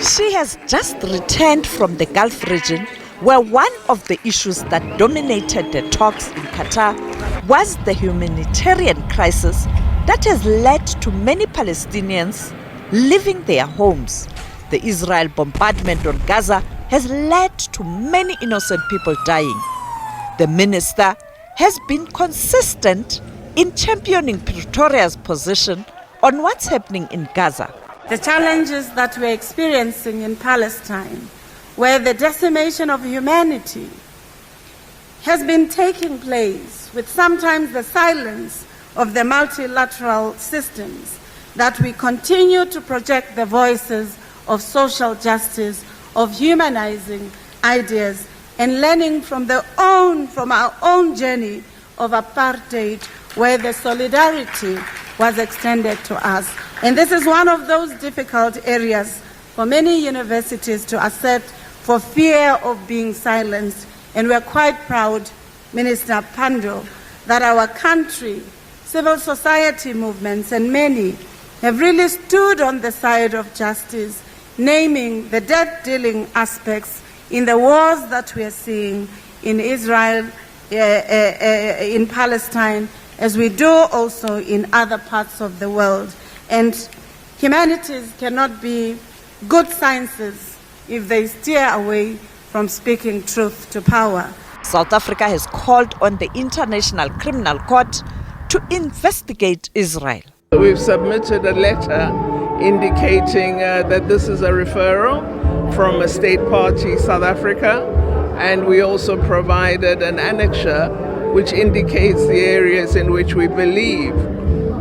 She has just returned from the Gulf region, where one of the issues that dominated the talks in Qatar was the humanitarian crisis that has led to many Palestinians leaving their homes. The Israel bombardment on Gaza has led to many innocent people dying. The minister has been consistent in championing Pretoria's position on what's happening in Gaza. The challenges that we're experiencing in Palestine, where the decimation of humanity has been taking place with sometimes the silence of the multilateral systems, that we continue to project the voices of social justice, of humanizing ideas, and learning from our own journey of apartheid, where the solidarity was extended to us. And this is one of those difficult areas for many universities to assert for fear of being silenced. And we're quite proud, Minister Pandor, that our country, civil society movements, and many have really stood on the side of justice, naming the death-dealing aspects in the wars that we are seeing in Israel, in Palestine, as we do also in other parts of the world. And humanities cannot be good sciences if they steer away from speaking truth to power. South Africa has called on the International Criminal Court to investigate Israel. We've submitted a letter indicating that this is a referral from a state party, South Africa, and we also provided an annexure which indicates the areas in which we believe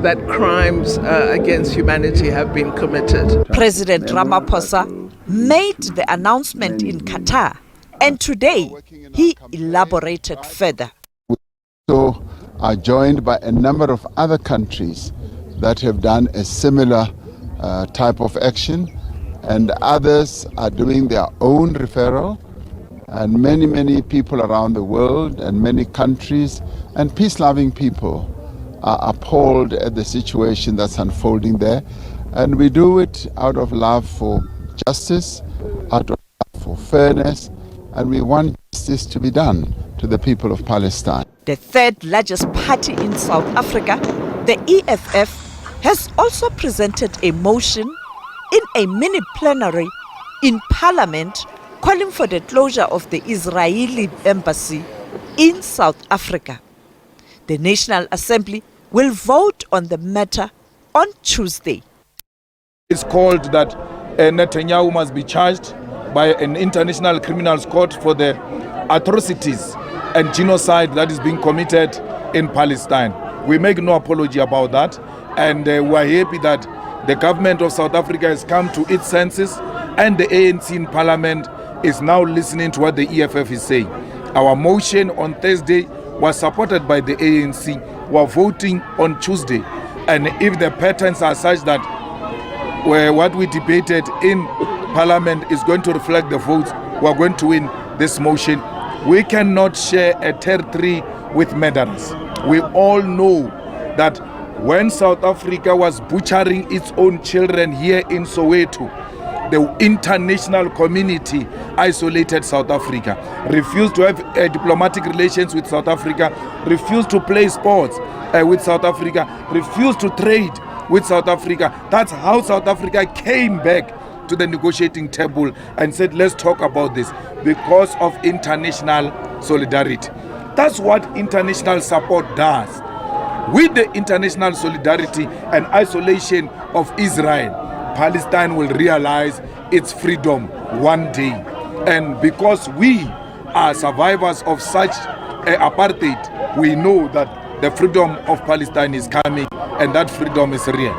that crimes against humanity have been committed. President Ramaphosa made the announcement in Qatar, and today he elaborated further. We also are joined by a number of other countries that have done a similar type of action, and others are doing their own referral, and many people around the world and many countries and peace-loving people are appalled at the situation that's unfolding there. And we do it out of love for justice, out of love for fairness, and we want justice to be done to the people of Palestine. The third largest party in South Africa, the EFF, has also presented a motion in a mini plenary in Parliament calling for the closure of the Israeli embassy in South Africa. The National Assembly will vote on the matter on Tuesday. It's called that Netanyahu must be charged by an international criminals court for the atrocities and genocide that is being committed in Palestine. We make no apology about that, and we are happy that the government of South Africa has come to its senses, and the ANC in Parliament is now listening to what the EFF is saying. Our motion on Thursday was supported by the ANC. We are voting on Tuesday, and if the patterns are such that what we debated in Parliament is going to reflect the votes, we are going to win this motion. We cannot share a territory with murderers. We all know that when South Africa was butchering its own children here in Soweto, the international community isolated South Africa, refused to have diplomatic relations with South Africa, refused to play sports with South Africa, refused to trade with South Africa. That's how South Africa came back to the negotiating table and said, let's talk about this, because of international solidarity. That's what international support does. With the international solidarity and isolation of Israel, Palestine will realize its freedom one day. And because we are survivors of such apartheid, we know that the freedom of Palestine is coming, and that freedom is real.